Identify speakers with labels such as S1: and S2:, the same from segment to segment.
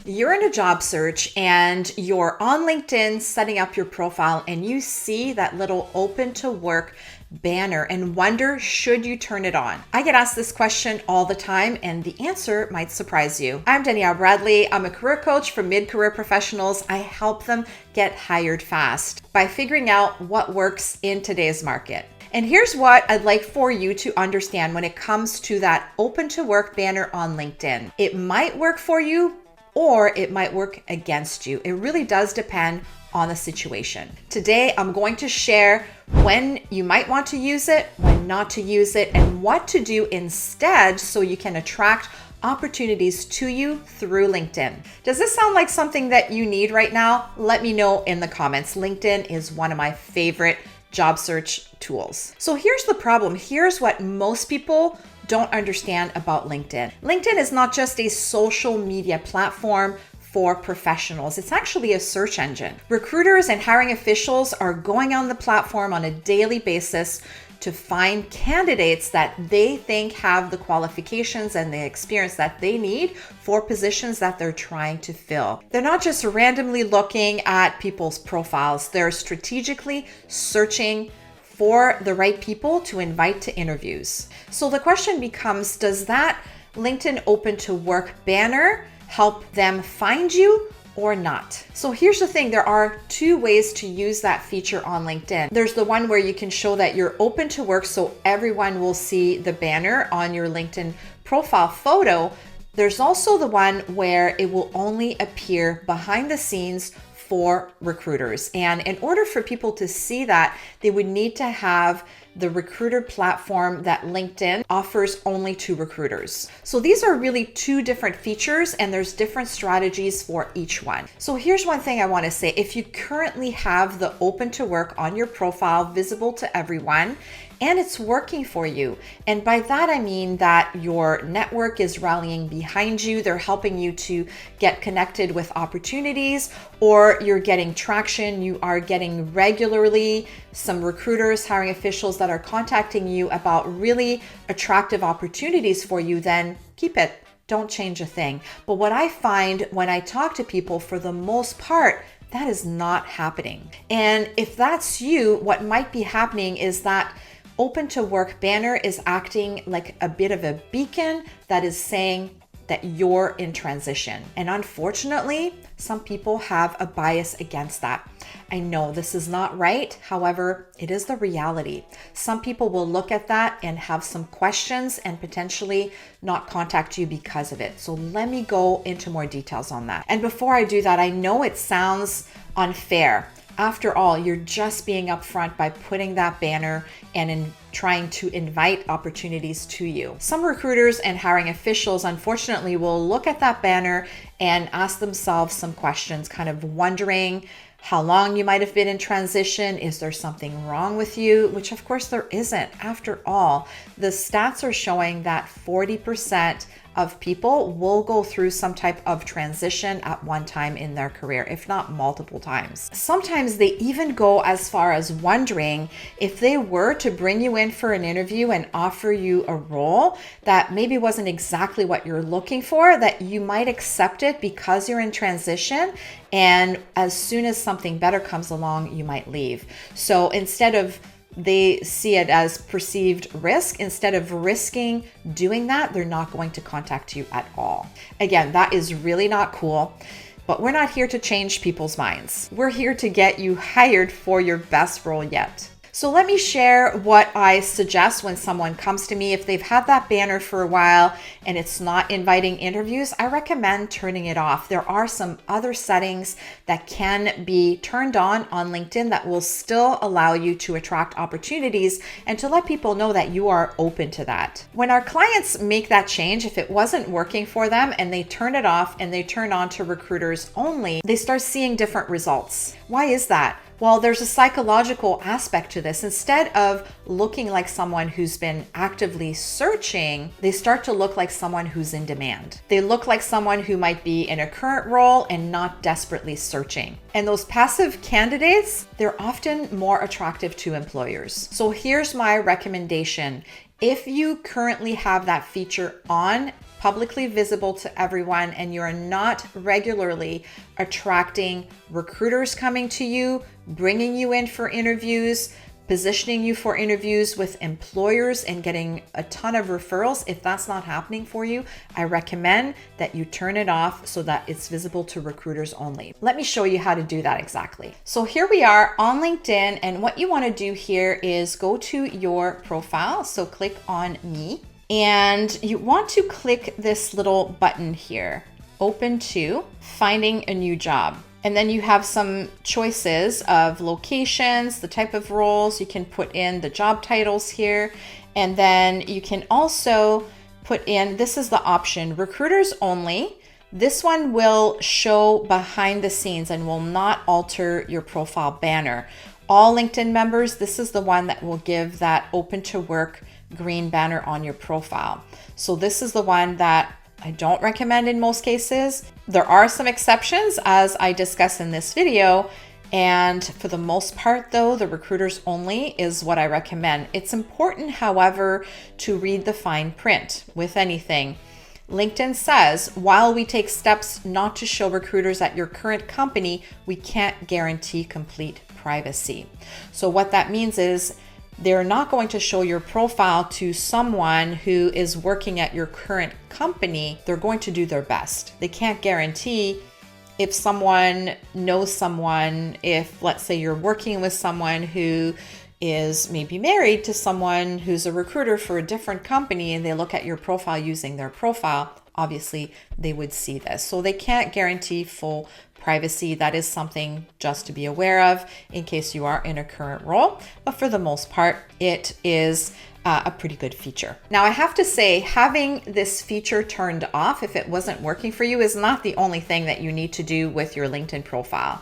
S1: You're in a job search and you're on LinkedIn setting up your profile and you see that little open to work banner and wonder, should you turn it on? I get asked this question all the time and the answer might surprise you. I'm Danielle Bradley. I'm a career coach for mid-career professionals. I help them get hired fast by figuring out what works in today's market. And here's what I'd like for you to understand when it comes to that open to work banner on LinkedIn. It might work for you, or it might work against you. It really does depend on the situation. Today, I'm going to share when you might want to use it, when not to use it, and what to do instead so you can attract opportunities to you through LinkedIn. Does this sound like something that you need right now? Let me know in the comments. LinkedIn is one of my favorite job search tools. So here's the problem. Here's what most people don't understand about LinkedIn. LinkedIn is not just a social media platform for professionals. It's actually a search engine. Recruiters and hiring officials are going on the platform on a daily basis to find candidates that they think have the qualifications and the experience that they need for positions that they're trying to fill. They're not just randomly looking at people's profiles. They're strategically searching for the right people to invite to interviews. So the question becomes, does that LinkedIn open to work banner help them find you or not? So here's the thing, there are two ways to use that feature on LinkedIn. There's the one where you can show that you're open to work so everyone will see the banner on your LinkedIn profile photo. There's also the one where it will only appear behind the scenes for recruiters. And in order for people to see that, they would need to have the recruiter platform that LinkedIn offers only to recruiters. So these are really two different features and there's different strategies for each one. So here's one thing I want to say. If you currently have the open to work on your profile visible to everyone, and it's working for you. And by that, I mean that your network is rallying behind you. They're helping you to get connected with opportunities, or you're getting traction. You are getting regularly some recruiters, hiring officials that are contacting you about really attractive opportunities for you, then keep it. Don't change a thing. But what I find when I talk to people, for the most part, that is not happening. And if that's you, what might be happening is that open to work banner is acting like a bit of a beacon that is saying that you're in transition. And unfortunately, some people have a bias against that. I know this is not right. However, it is the reality. Some people will look at that and have some questions and potentially not contact you because of it. So let me go into more details on that. And before I do that, I know it sounds unfair. After all, you're just being upfront by putting that banner and in trying to invite opportunities to you. Some recruiters and hiring officials, unfortunately, will look at that banner and ask themselves some questions, kind of wondering how long you might have been in transition. Is there something wrong with you? Which of course there isn't. After all, the stats are showing that 40% of people will go through some type of transition at one time in their career, if not multiple times. Sometimes they even go as far as wondering if they were to bring you in for an interview and offer you a role that maybe wasn't exactly what you're looking for, that you might accept it because you're in transition. And as soon as something better comes along, you might leave. So instead of they see it as perceived risk. Instead of risking doing that, they're not going to contact you at all. Again, that is really not cool, but we're not here to change people's minds. We're here to get you hired for your best role yet. So let me share what I suggest when someone comes to me. If they've had that banner for a while and it's not inviting interviews, I recommend turning it off. There are some other settings that can be turned on LinkedIn that will still allow you to attract opportunities and to let people know that you are open to that. When our clients make that change, if it wasn't working for them and they turn it off and they turn on to recruiters only, they start seeing different results. Why is that? Well, there's a psychological aspect to this. Instead of looking like someone who's been actively searching, they start to look like someone who's in demand. They look like someone who might be in a current role and not desperately searching. And those passive candidates, they're often more attractive to employers. So here's my recommendation. If you currently have that feature on publicly visible to everyone, and you're not regularly attracting recruiters coming to you, bringing you in for interviews, positioning you for interviews with employers and getting a ton of referrals, if that's not happening for you, I recommend that you turn it off so that it's visible to recruiters only. Let me show you how to do that exactly. So here we are on LinkedIn, and what you want to do here is go to your profile. So click on me, and you want to click this little button here, open to finding a new job. And then you have some choices of locations, the type of roles. You can put in the job titles here. And then you can also put in, this is the option, recruiters only. This one will show behind the scenes and will not alter your profile banner. All LinkedIn members, this is the one that will give that open to work green banner on your profile. So this is the one that I don't recommend in most cases. There are some exceptions, as I discuss in this video, and for the most part though, the recruiters only is what I recommend. It's important, however, to read the fine print with anything. LinkedIn says, while we take steps not to show recruiters at your current company, we can't guarantee complete privacy. So what that means is they're not going to show your profile to someone who is working at your current company. They're going to do their best. They can't guarantee if someone knows someone, if let's say you're working with someone who is maybe married to someone who's a recruiter for a different company and they look at your profile using their profile, obviously they would see this. So they can't guarantee full privacy. That is something just to be aware of in case you are in a current role. But for the most part, it is a pretty good feature. Now, I have to say, having this feature turned off if it wasn't working for you is not the only thing that you need to do with your LinkedIn profile.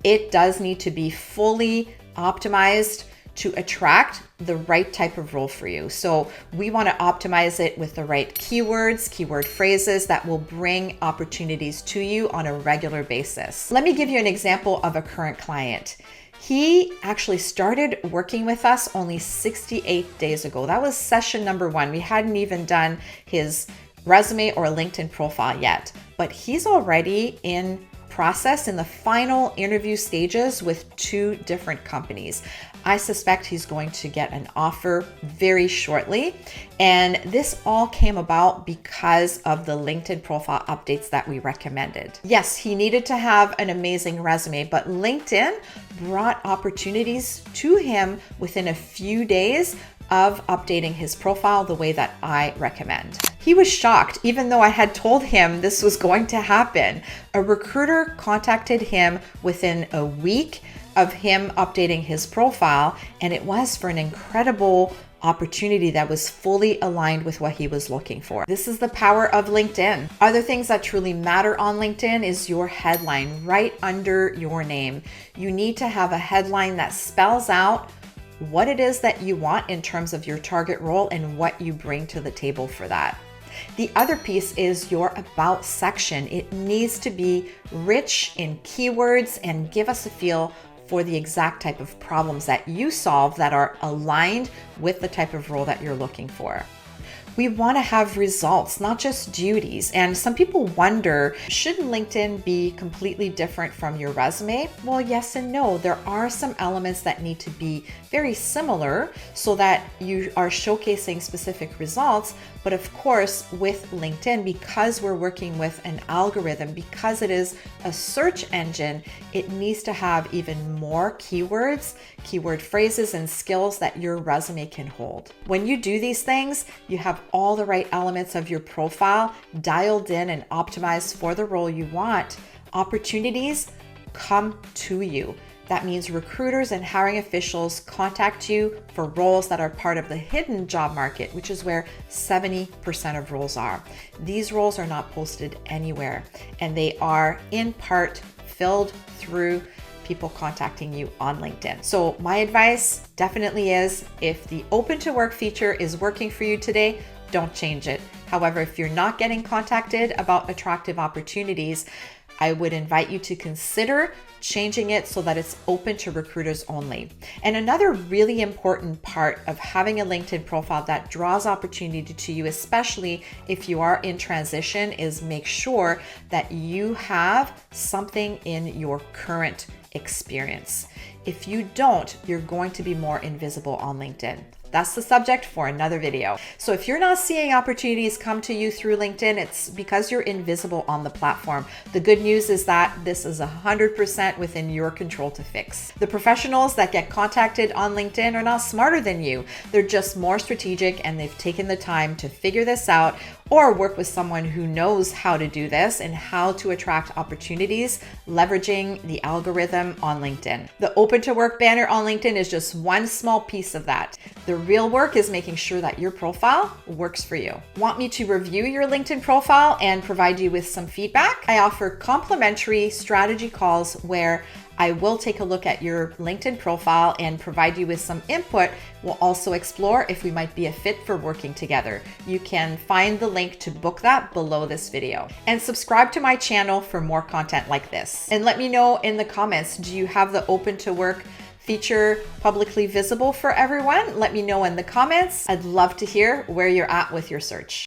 S1: It does need to be fully optimized to attract the right type of role for you. So we want to optimize it with the right keywords, keyword phrases that will bring opportunities to you on a regular basis. Let me give you an example of a current client. He actually started working with us only 68 days ago. That was session number 1. We hadn't even done his resume or LinkedIn profile yet, but he's already in process in the final interview stages with 2 different companies. I suspect he's going to get an offer very shortly. And this all came about because of the LinkedIn profile updates that we recommended. Yes, he needed to have an amazing resume, but LinkedIn brought opportunities to him within a few days of updating his profile the way that I recommend. He was shocked, even though I had told him this was going to happen. A recruiter contacted him within a week of him updating his profile, and it was for an incredible opportunity that was fully aligned with what he was looking for. This is the power of LinkedIn. Other things that truly matter on LinkedIn is your headline right under your name. You need to have a headline that spells out what it is that you want in terms of your target role and what you bring to the table for that. The other piece is your about section. It needs to be rich in keywords and give us a feel for the exact type of problems that you solve that are aligned with the type of role that you're looking for. We want to have results, not just duties. And some people wonder, shouldn't LinkedIn be completely different from your resume? Well, yes and no. There are some elements that need to be very similar so that you are showcasing specific results. But of course, with LinkedIn, because we're working with an algorithm, because it is a search engine, it needs to have even more keywords, keyword phrases, and skills that your resume can hold. When you do these things, you have all the right elements of your profile dialed in and optimized for the role you want. Opportunities come to you. That means recruiters and hiring officials contact you for roles that are part of the hidden job market, which is where 70% of roles are. These roles are not posted anywhere, and they are in part filled through people contacting you on LinkedIn. So my advice definitely is, if the open to work feature is working for you today, don't change it. However, if you're not getting contacted about attractive opportunities, I would invite you to consider changing it so that it's open to recruiters only. And another really important part of having a LinkedIn profile that draws opportunity to you, especially if you are in transition, is make sure that you have something in your current experience. If you don't, you're going to be more invisible on LinkedIn. That's the subject for another video. So if you're not seeing opportunities come to you through LinkedIn, it's because you're invisible on the platform. The good news is that this is 100% within your control to fix. The professionals that get contacted on LinkedIn are not smarter than you. They're just more strategic, and they've taken the time to figure this out or work with someone who knows how to do this and how to attract opportunities leveraging the algorithm on LinkedIn. The open to work banner on LinkedIn is just one small piece of that. The real work is making sure that your profile works for you. Want me to review your LinkedIn profile and provide you with some feedback? I offer complimentary strategy calls where I will take a look at your LinkedIn profile and provide you with some input. We'll also explore if we might be a fit for working together. You can find the link to book that below this video. And subscribe to my channel for more content like this. And let me know in the comments, do you have the open to work feature publicly visible for everyone? Let me know in the comments. I'd love to hear where you're at with your search.